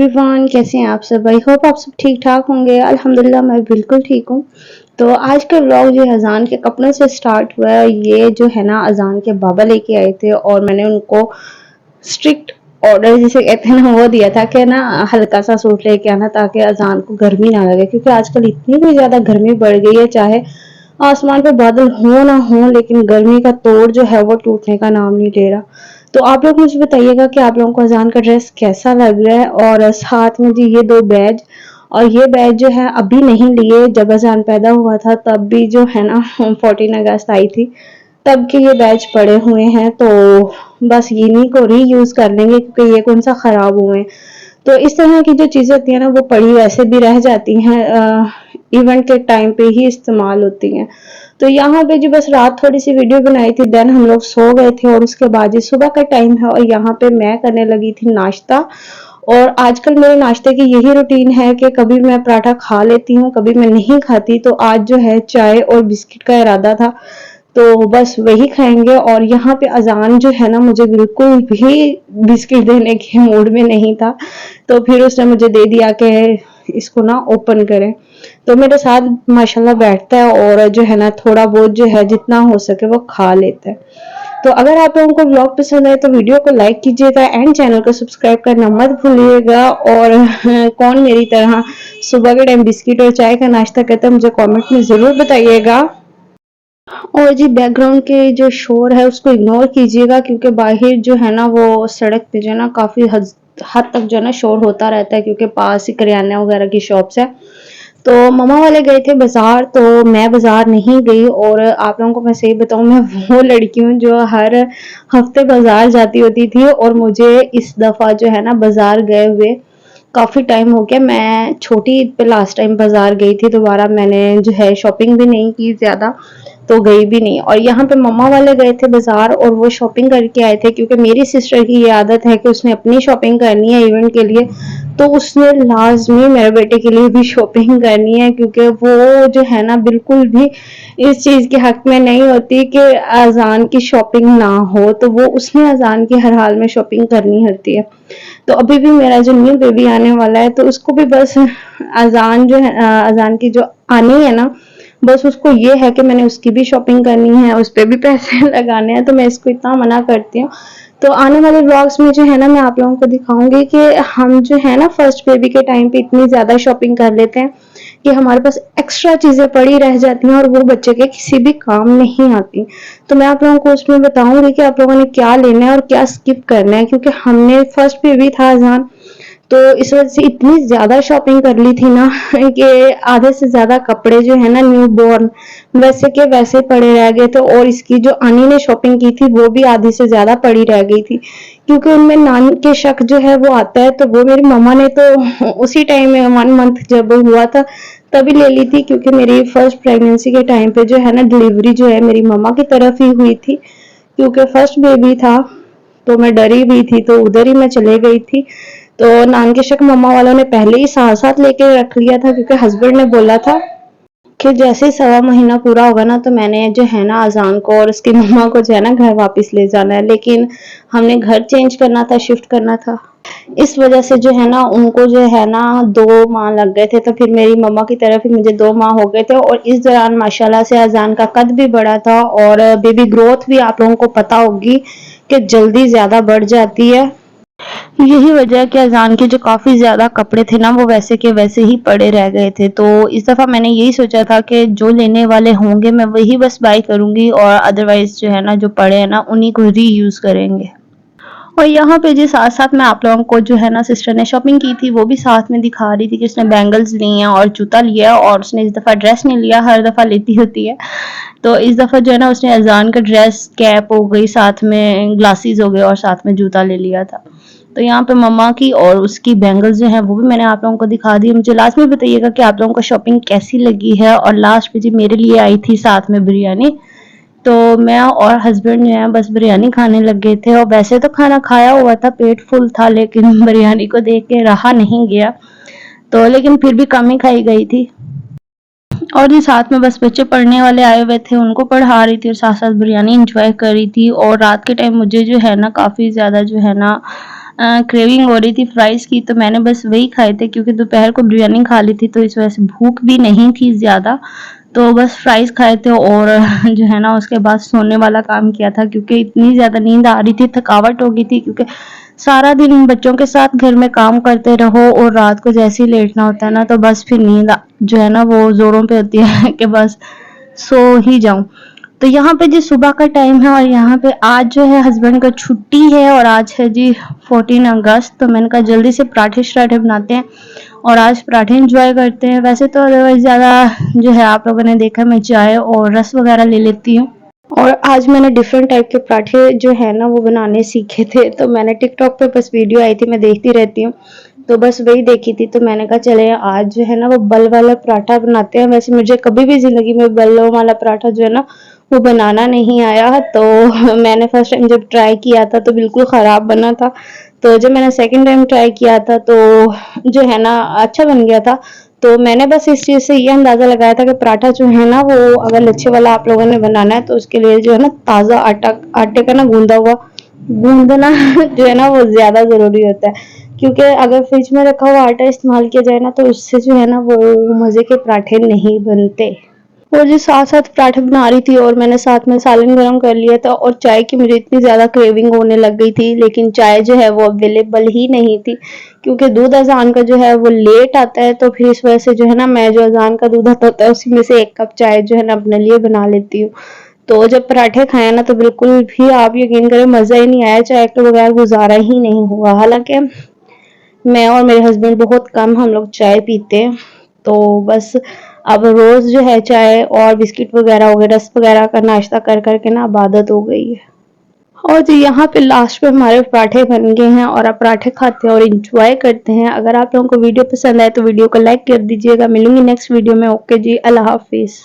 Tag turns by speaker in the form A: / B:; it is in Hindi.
A: एवरीवन, कैसे हैं आप सब? आई होप आप सब ठीक ठाक होंगे। अल्हम्दुलिल्लाह मैं बिल्कुल ठीक हूँ। तो आज का व्लॉग जो है अजान के कपड़ों से स्टार्ट हुआ है। ये जो है ना अजान के बाबा लेके आए थे और मैंने उनको स्ट्रिक्ट ऑर्डर जिसे कहते हैं ना वो दिया था कि ना हल्का सा सूट लेके आना ताकि अजान को गर्मी ना लगे, क्योंकि आजकल इतनी भी ज्यादा गर्मी बढ़ गई है। चाहे आसमान पे बादल हो ना हो, लेकिन गर्मी का तोड़ जो है वो टूटने का नाम नहीं ले रहा। तो आप लोग मुझे बताइएगा कि आप लोगों को अजान का ड्रेस कैसा लग रहा है। और साथ में जी ये 2 बैज, और ये बैज जो है अभी नहीं लिए, जब अजान पैदा हुआ था तब भी जो है ना 14 अगस्त आई थी तब के ये बैच पड़े हुए हैं। तो बस इन्हीं को रीयूज कर लेंगे क्योंकि ये कौन सा खराब हुए हैं। तो इस तरह की जो चीजें होती है ना वो पड़ी वैसे भी रह जाती हैं, इवेंट के टाइम पे ही इस्तेमाल होती हैं। तो यहाँ पे जी बस रात थोड़ी सी वीडियो बनाई थी, देन हम लोग सो गए थे और उसके बाद जी सुबह का टाइम है और यहाँ पे मैं करने लगी थी नाश्ता। और आजकल मेरे नाश्ते की यही रूटीन है कि कभी मैं पराठा खा लेती हूँ, कभी मैं नहीं खाती। तो आज जो है चाय और बिस्किट का इरादा था, तो बस वही खाएंगे। और यहाँ पे अजान जो है ना मुझे बिल्कुल भी बिस्किट देने के मूड में नहीं था, तो फिर उसने मुझे दे दिया कि इसको ना ओपन करें। तो मेरे साथ माशाल्लाह बैठता है और जो है ना थोड़ा बहुत जो है जितना हो सके वो खा लेता है। तो अगर आप लोगों को व्लॉग पसंद आए तो वीडियो को लाइक कीजिएगा एंड चैनल को सब्सक्राइब करना मत भूलिएगा। और कौन मेरी तरह सुबह के टाइम बिस्किट और चाय का नाश्ता करता है मुझे कमेंट में जरूर बताइएगा। और जी बैकग्राउंड के जो शोर है उसको इग्नोर कीजिएगा, क्योंकि बाहर जो है ना वो सड़क पे जो है ना काफी हद तक जो है ना शोर होता रहता है, क्योंकि पास ही करियाना वगैरह की शॉप्स है। तो मम्मा वाले गए थे बाजार, तो मैं बाजार नहीं गई। और आप लोगों को मैं सही बताऊं, मैं वो लड़की हूँ जो हर हफ्ते बाजार जाती होती थी और मुझे इस दफा जो है ना बाजार गए हुए काफी टाइम हो गया। मैं छोटी ईद पे लास्ट टाइम बाजार गई थी, दोबारा मैंने जो है शॉपिंग भी नहीं की ज्यादा, तो गई भी नहीं। और यहाँ पे मम्मा वाले गए थे बाजार और वो शॉपिंग करके आए थे, क्योंकि मेरी सिस्टर की ये आदत है कि उसने अपनी शॉपिंग करनी है इवेंट के लिए, तो उसने लाजमी मेरे बेटे के लिए भी शॉपिंग करनी है, क्योंकि वो जो है ना बिल्कुल भी इस चीज के हक में नहीं होती कि अजान की शॉपिंग ना हो, तो वो उसने अजान की हर हाल में शॉपिंग करनी होती है। तो अभी भी मेरा जो न्यू बेबी आने वाला है तो उसको भी बस अजान जो है अजान की जो आनी है ना, बस उसको ये है कि मैंने उसकी भी शॉपिंग करनी है, उस पर भी पैसे लगाने हैं। तो मैं इसको इतना मना करती हूँ। तो आने वाले व्लॉग्स में जो है ना मैं आप लोगों को दिखाऊंगी कि हम जो है ना फर्स्ट बेबी के टाइम पे इतनी ज्यादा शॉपिंग कर लेते हैं कि हमारे पास एक्स्ट्रा चीजें पड़ी रह जाती हैं और वो बच्चे के किसी भी काम नहीं आती। तो मैं आप लोगों को उसमें बताऊंगी कि आप लोगों ने क्या लेना है और क्या स्किप करना है, क्योंकि हमने फर्स्ट बेबी था अजान, तो इस वजह से इतनी ज्यादा शॉपिंग कर ली थी ना कि आधे से ज्यादा कपड़े जो है ना न्यू बॉर्न वैसे के वैसे पड़े रह गए थे। और इसकी जो अनी ने शॉपिंग की थी वो भी आधी से ज्यादा पड़ी रह गई थी, क्योंकि उनमें नानी के शक जो है वो आता है। तो वो मेरी मम्मा ने तो उसी टाइम में 1 मंथ जब हुआ था तभी ले ली थी, क्योंकि मेरी फर्स्ट प्रेगनेंसी के टाइम पे जो है ना डिलीवरी जो है मेरी मम्मा की तरफ ही हुई थी, क्योंकि फर्स्ट बेबी था। तो मैं डरी हुई थी तो उधर ही मैं चले गई थी। तो नान के शक मम्मा वालों ने पहले ही साथ साथ लेके रख लिया था, क्योंकि हस्बैंड ने बोला था कि जैसे ही 1.25 महीना पूरा होगा ना तो मैंने जो है ना अजान को और उसकी मम्मा को जो है ना घर वापस ले जाना है। लेकिन हमने घर चेंज करना था, शिफ्ट करना था, इस वजह से जो है ना उनको जो है ना 2 माह लग गए थे। तो फिर मेरी मम्मा की तरफ ही मुझे 2 माह हो गए थे। और इस दौरान माशाल्लाह से अजान का कद भी बढ़ा था और बेबी ग्रोथ भी आप लोगों को पता होगी कि जल्दी ज्यादा बढ़ जाती है। यही वजह है कि अजान के जो काफी ज्यादा कपड़े थे ना वो वैसे के वैसे ही पड़े रह गए थे। तो इस दफा मैंने यही सोचा था कि जो लेने वाले होंगे मैं वही बस बाय करूंगी, और अदरवाइज जो है ना जो पड़े हैं ना उन्हीं को री यूज करेंगे। और यहाँ पे जी साथ साथ मैं आप लोगों को जो है ना सिस्टर ने शॉपिंग की थी वो भी साथ में दिखा रही थी कि उसने बैंगल्स ली हैं और जूता लिया, और उसने इस दफा ड्रेस नहीं लिया, हर दफा लेती होती है। तो इस दफा जो है ना उसने अजान का ड्रेस, कैप हो गई, साथ में ग्लासेस हो गए और साथ में जूता ले लिया था। तो यहाँ पे मम्मा की और उसकी बैंगल्स जो है वो भी मैंने आप लोगों को दिखा दी। मुझे लास्ट में बताइएगा कि आप लोगों को शॉपिंग कैसी लगी है। और लास्ट पे जी मेरे लिए आई थी साथ में बिरयानी, तो मैं और हस्बैंड जो है बस बिरयानी खाने लग गए थे। और वैसे तो खाना खाया हुआ था, पेट फुल था, लेकिन बिरयानी को देख के रहा नहीं गया, तो लेकिन फिर भी कम ही खाई गई थी। और ये साथ में बस बच्चे पढ़ने वाले आए हुए थे, उनको पढ़ा रही थी और साथ साथ बिरयानी इंजॉय कर रही थी। और रात के टाइम मुझे जो है ना काफ़ी ज़्यादा जो है ना क्रेविंग हो रही थी फ्राइज़ की, तो मैंने बस वही खाए थे क्योंकि दोपहर को बिरयानी खा ली थी, तो इस वजह से भूख भी नहीं थी ज़्यादा। तो बस फ्राइज़ खाए थे और जो है ना उसके बाद सोने वाला काम किया था क्योंकि इतनी ज़्यादा नींद आ रही थी, थकावट हो गई थी क्योंकि सारा दिन बच्चों के साथ घर में काम करते रहो और रात को जैसे ही लेटना होता है ना, तो बस फिर नींद जो है ना वो ज़ोरों पे होती है कि बस सो ही जाऊँ। तो यहाँ पे जी सुबह का टाइम है और यहाँ पे आज जो है हस्बैंड का छुट्टी है और आज है जी 14 अगस्त, तो मैंने कहा जल्दी से पराठे शराठे बनाते हैं और आज पराठे इंजॉय करते हैं। वैसे तो अदरवाइज ज़्यादा जो है आप लोगों ने देखा मैं चाय और रस वगैरह ले लेती हूँ। और आज मैंने डिफरेंट टाइप के पराठे जो है ना वो बनाने सीखे थे, तो मैंने टिकटॉक पे बस वीडियो आई थी, मैं देखती रहती हूँ, तो बस वही देखी थी, तो मैंने कहा चले आज जो है ना वो बल वाला पराठा बनाते हैं। वैसे मुझे कभी भी ज़िंदगी में बल्लों वाला पराठा जो है ना वो बनाना नहीं आया, तो मैंने फर्स्ट टाइम जब ट्राई किया था तो बिल्कुल ख़राब बना था। तो जब मैंने सेकंड टाइम ट्राई किया था तो जो है ना अच्छा बन गया था। तो मैंने बस इस चीज़ से ये अंदाज़ा लगाया था कि पराठा जो है ना वो अगर लच्छे वाला आप लोगों ने बनाना है तो उसके लिए जो है ना ताज़ा आटे का ना गूंदा हुआ गूंदना जो है ना वो ज़्यादा ज़रूरी होता है, क्योंकि अगर फ्रिज में रखा हुआ आटा इस्तेमाल किया जाए ना तो उससे जो है ना वो मज़े के पराठे नहीं बनते। और जी साथ-साथ पराठे बना रही थी और मैंने साथ में सालन गरम कर लिया था और चाय की मुझे इतनी ज़्यादा क्रेविंग होने लग गई थी, लेकिन चाय जो है वो अवेलेबल ही नहीं थी क्योंकि दूध अज़ान का जो है वो लेट आता है, तो फिर इस वजह से जो है ना मैं जो अज़ान का दूध आता है उसी में से 1 कप चाय जो है ना अपने लिए बना लेती हूँ। तो जब पराठे खाए ना तो बिल्कुल भी आप यकीन करें मज़ा ही नहीं आया, चाय के बगैर गुज़ारा ही नहीं हुआ। हालाँकि मैं और मेरे हस्बैंड बहुत कम हम लोग चाय पीते हैं, तो बस अब रोज़ जो है चाय और बिस्किट वगैरह हो गए, रस्क वगैरह का नाश्ता कर कर के ना अब आदत हो गई है। और जी यहाँ पे लास्ट में हमारे पराठे बन गए हैं और अब पराठे खाते हैं और एंजॉय करते हैं। अगर आप लोगों को वीडियो पसंद आए तो वीडियो को लाइक कर दीजिएगा। मिलूंगी नेक्स्ट वीडियो में। ओके जी, अल्लाह हाफिज़।